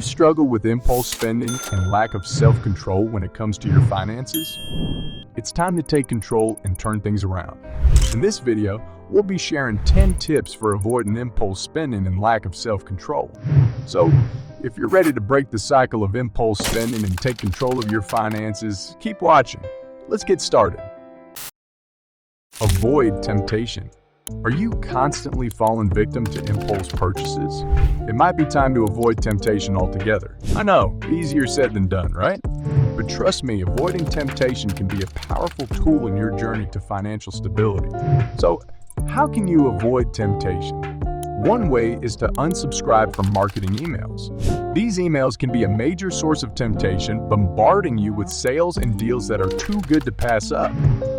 struggle with impulse spending and lack of self-control when it comes to your finances? It's time to take control and turn things around. In this video, we'll be sharing 10 tips for avoiding impulse spending and lack of self-control. So, if you're ready to break the cycle of impulse spending and take control of your finances, keep watching. Let's get started. Avoid temptation. Are you constantly falling victim to impulse purchases? It might be time to avoid temptation altogether. I know, easier said than done, right? But trust me, avoiding temptation can be a powerful tool in your journey to financial stability. So, how can you avoid temptation? One way is to unsubscribe from marketing emails. These emails can be a major source of temptation, bombarding you with sales and deals that are too good to pass up.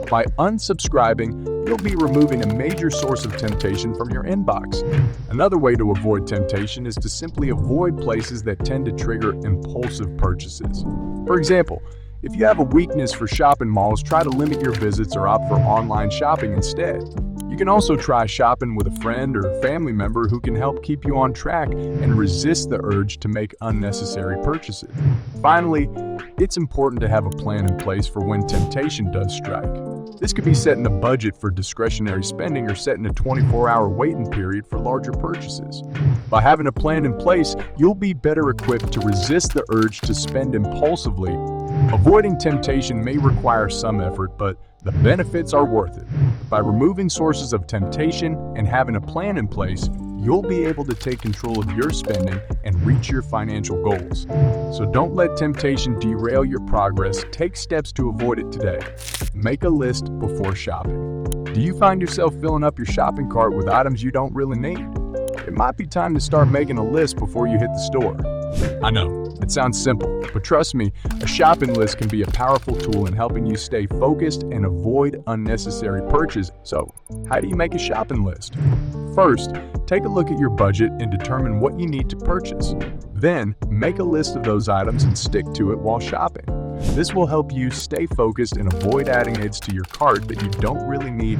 By unsubscribing, you'll be removing a major source of temptation from your inbox. Another way to avoid temptation is to simply avoid places that tend to trigger impulsive purchases. For example, if you have a weakness for shopping malls, try to limit your visits or opt for online shopping instead. You can also try shopping with a friend or family member who can help keep you on track and resist the urge to make unnecessary purchases. Finally, it's important to have a plan in place for when temptation does strike. This could be setting a budget for discretionary spending or setting a 24-hour waiting period for larger purchases. By having a plan in place, you'll be better equipped to resist the urge to spend impulsively. Avoiding temptation may require some effort, but the benefits are worth it. By removing sources of temptation and having a plan in place, you'll be able to take control of your spending and reach your financial goals. So don't let temptation derail your progress. Take steps to avoid it today. Make a list before shopping. Do you find yourself filling up your shopping cart with items you don't really need? It might be time to start making a list before you hit the store. I know, it sounds simple, but trust me, a shopping list can be a powerful tool in helping you stay focused and avoid unnecessary purchases. So, how do you make a shopping list? First, take a look at your budget and determine what you need to purchase. Then, make a list of those items and stick to it while shopping. This will help you stay focused and avoid adding aids to your cart that you don't really need.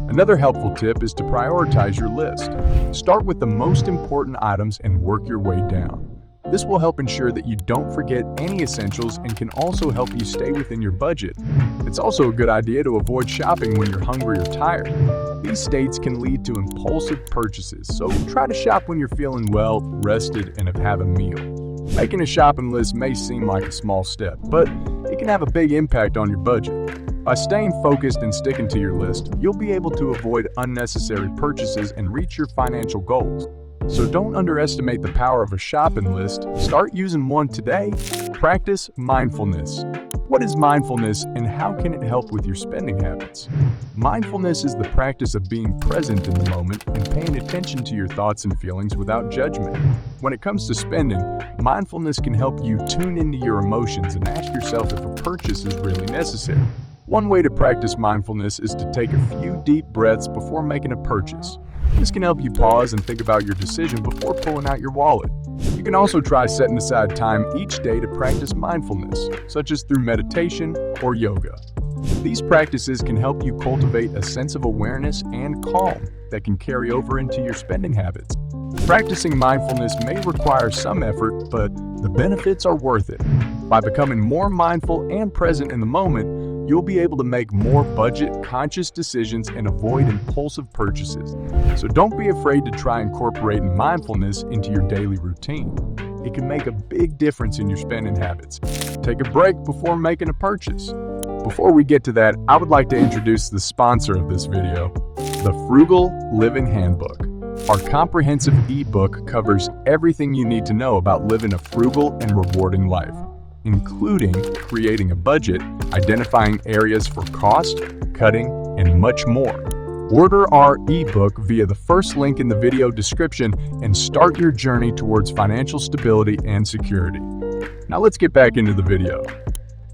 Another helpful tip is to prioritize your list. Start with the most important items and work your way down. This will help ensure that you don't forget any essentials and can also help you stay within your budget. It's also a good idea to avoid shopping when you're hungry or tired. These states can lead to impulsive purchases, so try to shop when you're feeling well, rested, and have had a meal. Making a shopping list may seem like a small step, but it can have a big impact on your budget. By staying focused and sticking to your list, you'll be able to avoid unnecessary purchases and reach your financial goals. So don't underestimate the power of a shopping list. Start using one today. Practice mindfulness. What is mindfulness and how can it help with your spending habits? Mindfulness is the practice of being present in the moment and paying attention to your thoughts and feelings without judgment. When it comes to spending, mindfulness can help you tune into your emotions and ask yourself if a purchase is really necessary. One way to practice mindfulness is to take a few deep breaths before making a purchase. This can help you pause and think about your decision before pulling out your wallet. You can also try setting aside time each day to practice mindfulness, such as through meditation or yoga. These practices can help you cultivate a sense of awareness and calm that can carry over into your spending habits. Practicing mindfulness may require some effort, but the benefits are worth it. By becoming more mindful and present in the moment, you'll be able to make more budget-conscious decisions and avoid impulsive purchases. So don't be afraid to try incorporating mindfulness into your daily routine. It can make a big difference in your spending habits. Take a break before making a purchase. Before we get to that, I would like to introduce the sponsor of this video, the Frugal Living Handbook. Our comprehensive ebook covers everything you need to know about living a frugal and rewarding life, including creating a budget, identifying areas for cost, cutting, and much more. Order our ebook via the first link in the video description and start your journey towards financial stability and security. Now let's get back into the video.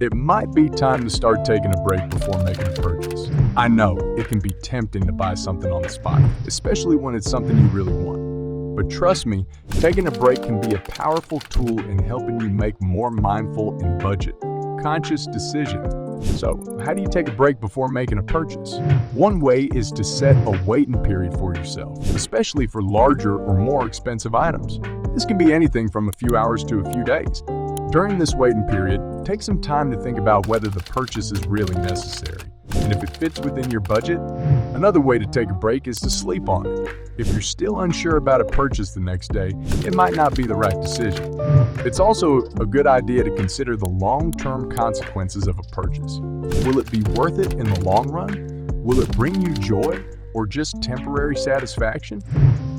It might be time to start taking a break before making a purchase. I know it can be tempting to buy something on the spot, especially when it's something you really want. But trust me, taking a break can be a powerful tool in helping you make more mindful and budget-conscious decisions. So, how do you take a break before making a purchase? One way is to set a waiting period for yourself, especially for larger or more expensive items. This can be anything from a few hours to a few days. During this waiting period, take some time to think about whether the purchase is really necessary and if it fits within your budget. Another way to take a break is to sleep on it. If you're still unsure about a purchase the next day, it might not be the right decision. It's also a good idea to consider the long-term consequences of a purchase. Will it be worth it in the long run? Will it bring you joy or just temporary satisfaction?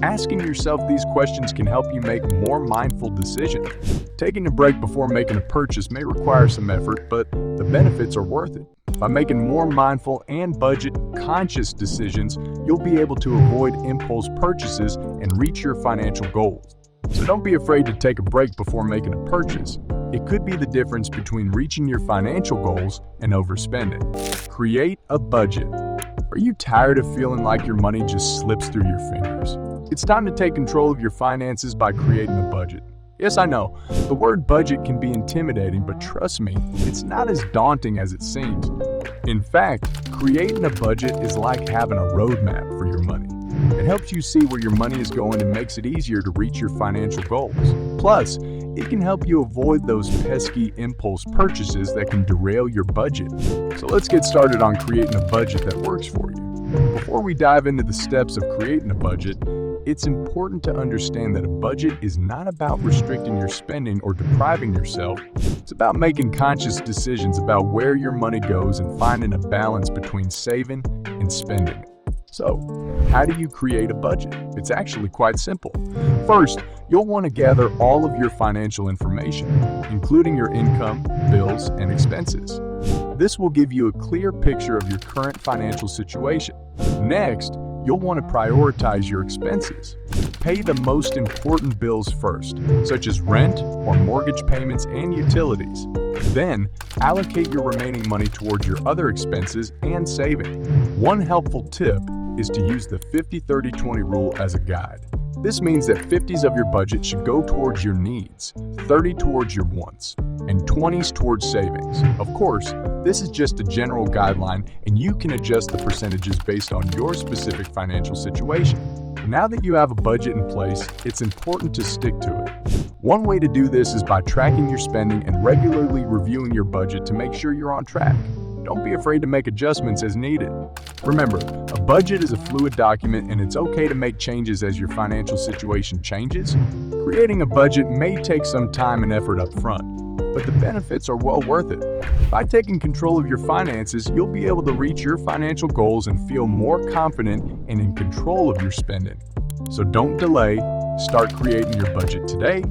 Asking yourself these questions can help you make more mindful decisions. Taking a break before making a purchase may require some effort, but the benefits are worth it. By making more mindful and budget-conscious decisions, you'll be able to avoid impulse purchases and reach your financial goals. So don't be afraid to take a break before making a purchase. It could be the difference between reaching your financial goals and overspending. Create a budget. Are you tired of feeling like your money just slips through your fingers? It's time to take control of your finances by creating a budget. Yes, I know, the word budget can be intimidating, but trust me, it's not as daunting as it seems. In fact, creating a budget is like having a roadmap for your money. It helps you see where your money is going and makes it easier to reach your financial goals. Plus, it can help you avoid those pesky impulse purchases that can derail your budget. So let's get started on creating a budget that works for you. Before we dive into the steps of creating a budget, it's important to understand that a budget is not about restricting your spending or depriving yourself. It's about making conscious decisions about where your money goes and finding a balance between saving and spending. So, how do you create a budget? It's actually quite simple. First, you'll want to gather all of your financial information, including your income, bills, and expenses. This will give you a clear picture of your current financial situation. Next, you'll want to prioritize your expenses. Pay the most important bills first, such as rent or mortgage payments and utilities. Then, allocate your remaining money towards your other expenses and saving. One helpful tip is to use the 50-30-20 rule as a guide. This means that 50s of your budget should go towards your needs, 30 towards your wants, and 20s towards savings. Of course, this is just a general guideline, and you can adjust the percentages based on your specific financial situation. Now that you have a budget in place, it's important to stick to it. One way to do this is by tracking your spending and regularly reviewing your budget to make sure you're on track. Don't be afraid to make adjustments as needed. Remember, a budget is a fluid document and it's okay to make changes as your financial situation changes. Creating a budget may take some time and effort up front, but the benefits are well worth it. By taking control of your finances, you'll be able to reach your financial goals and feel more confident and in control of your spending. So don't delay, start creating your budget today.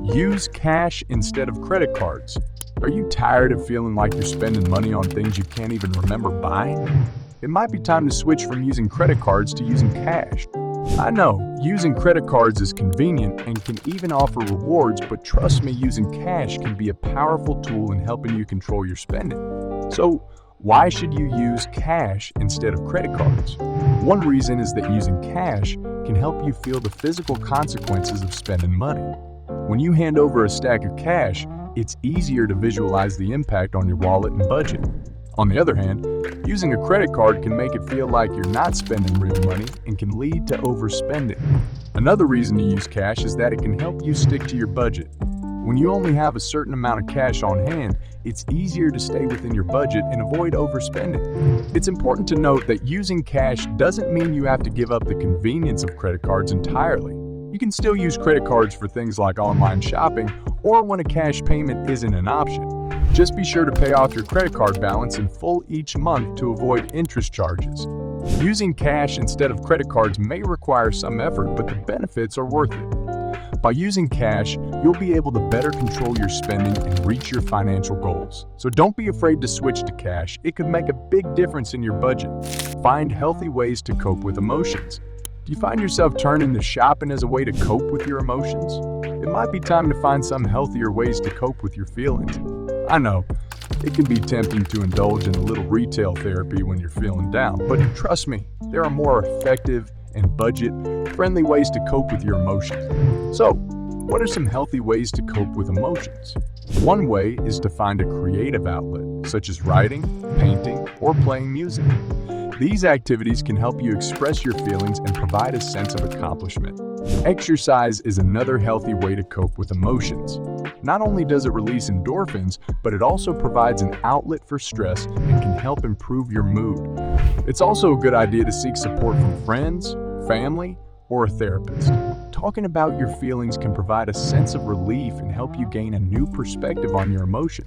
Use cash instead of credit cards. Are you tired of feeling like you're spending money on things you can't even remember buying? It might be time to switch from using credit cards to using cash. I know, using credit cards is convenient and can even offer rewards, but trust me, using cash can be a powerful tool in helping you control your spending. So, why should you use cash instead of credit cards? One reason is that using cash can help you feel the physical consequences of spending money. When you hand over a stack of cash, it's easier to visualize the impact on your wallet and budget. On the other hand, using a credit card can make it feel like you're not spending real money and can lead to overspending. Another reason to use cash is that it can help you stick to your budget. When you only have a certain amount of cash on hand, it's easier to stay within your budget and avoid overspending. It's important to note that using cash doesn't mean you have to give up the convenience of credit cards entirely. You can still use credit cards for things like online shopping or when a cash payment isn't an option. Just be sure to pay off your credit card balance in full each month to avoid interest charges. Using cash instead of credit cards may require some effort, but the benefits are worth it. By using cash, you'll be able to better control your spending and reach your financial goals. So don't be afraid to switch to cash. It could make a big difference in your budget. Find healthy ways to cope with emotions. Do you find yourself turning to shopping as a way to cope with your emotions? It might be time to find some healthier ways to cope with your feelings. I know, it can be tempting to indulge in a little retail therapy when you're feeling down, but trust me, there are more effective and budget-friendly ways to cope with your emotions. So, what are some healthy ways to cope with emotions? One way is to find a creative outlet, such as writing, painting, or playing music. These activities can help you express your feelings and provide a sense of accomplishment. Exercise is another healthy way to cope with emotions. Not only does it release endorphins, but it also provides an outlet for stress and can help improve your mood. It's also a good idea to seek support from friends, family, or a therapist. Talking about your feelings can provide a sense of relief and help you gain a new perspective on your emotion.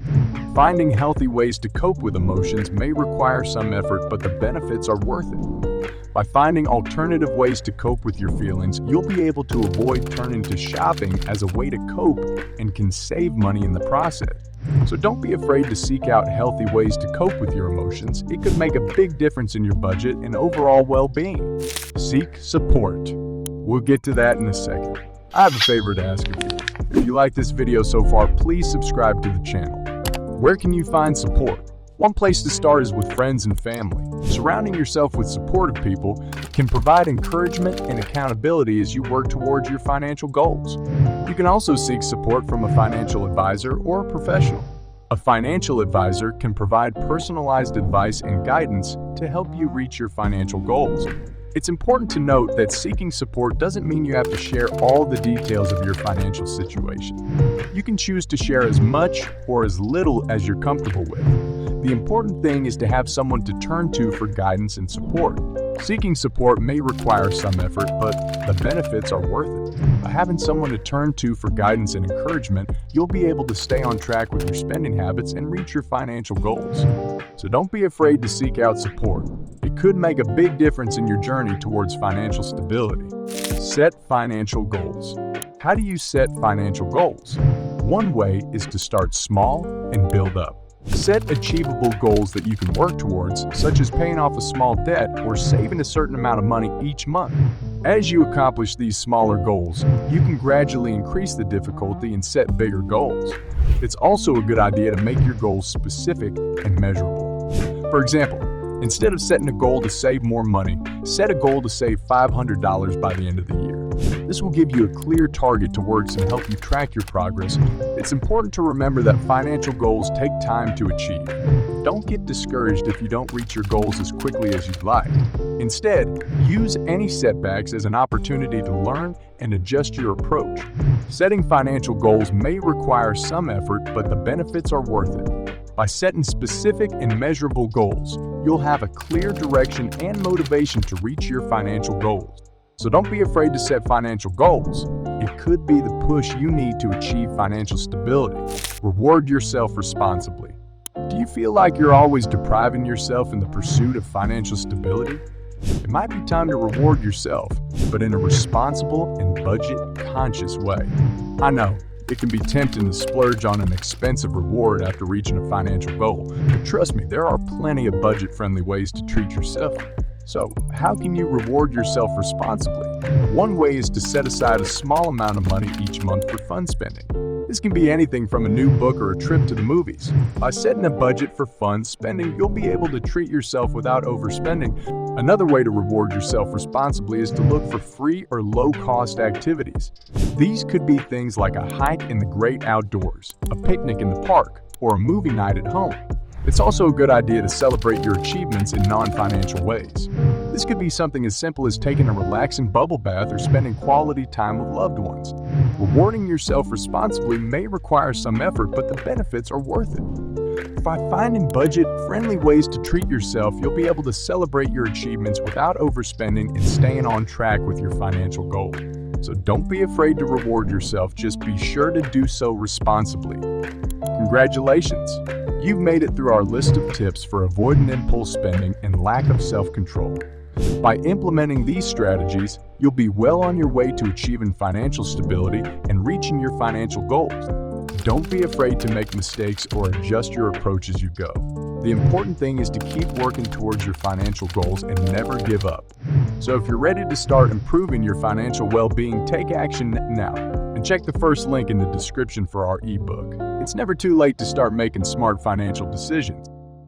Finding healthy ways to cope with emotions may require some effort, but the benefits are worth it. By finding alternative ways to cope with your feelings, you'll be able to avoid turning to shopping as a way to cope and can save money in the process. So don't be afraid to seek out healthy ways to cope with your emotions. It could make a big difference in your budget and overall well-being. Seek support. We'll get to that in a second. I have a favor to ask of you. If you like this video so far, please subscribe to the channel. Where can you find support? One place to start is with friends and family. Surrounding yourself with supportive people can provide encouragement and accountability as you work towards your financial goals. You can also seek support from a financial advisor or a professional. A financial advisor can provide personalized advice and guidance to help you reach your financial goals. It's important to note that seeking support doesn't mean you have to share all the details of your financial situation. You can choose to share as much or as little as you're comfortable with. The important thing is to have someone to turn to for guidance and support. Seeking support may require some effort, but the benefits are worth it. By having someone to turn to for guidance and encouragement, you'll be able to stay on track with your spending habits and reach your financial goals. So don't be afraid to seek out support. It could make a big difference in your journey towards financial stability. Set financial goals. How do you set financial goals? One way is to start small and build up. Set achievable goals that you can work towards, such as paying off a small debt or saving a certain amount of money each month. As you accomplish these smaller goals, you can gradually increase the difficulty and set bigger goals. It's also a good idea to make your goals specific and measurable. For example, instead of setting a goal to save more money, set a goal to save $500 by the end of the year. This will give you a clear target to work and help you track your progress. It's important to remember that financial goals take time to achieve. Don't get discouraged if you don't reach your goals as quickly as you'd like. Instead, use any setbacks as an opportunity to learn and adjust your approach. Setting financial goals may require some effort, but the benefits are worth it. By setting specific and measurable goals, you'll have a clear direction and motivation to reach your financial goals. So don't be afraid to set financial goals. It could be the push you need to achieve financial stability. Reward yourself responsibly. Do you feel like you're always depriving yourself in the pursuit of financial stability? It might be time to reward yourself, but in a responsible and budget-conscious way. I know, it can be tempting to splurge on an expensive reward after reaching a financial goal, but trust me, there are plenty of budget-friendly ways to treat yourself. So, how can you reward yourself responsibly? One way is to set aside a small amount of money each month for fun spending. This can be anything from a new book or a trip to the movies. By setting a budget for fun spending, you'll be able to treat yourself without overspending. Another way to reward yourself responsibly is to look for free or low-cost activities. These could be things like a hike in the great outdoors, a picnic in the park, or a movie night at home. It's also a good idea to celebrate your achievements in non-financial ways. This could be something as simple as taking a relaxing bubble bath or spending quality time with loved ones. Rewarding yourself responsibly may require some effort, but the benefits are worth it. By finding budget-friendly ways to treat yourself, you'll be able to celebrate your achievements without overspending and staying on track with your financial goal. So don't be afraid to reward yourself, just be sure to do so responsibly. Congratulations! You've made it through our list of tips for avoiding impulse spending and lack of self-control. By implementing these strategies, you'll be well on your way to achieving financial stability and reaching your financial goals. Don't be afraid to make mistakes or adjust your approach as you go. The important thing is to keep working towards your financial goals and never give up. So if you're ready to start improving your financial well-being, take action now. And check the first link in the description for our ebook. It's never too late to start making smart financial decisions.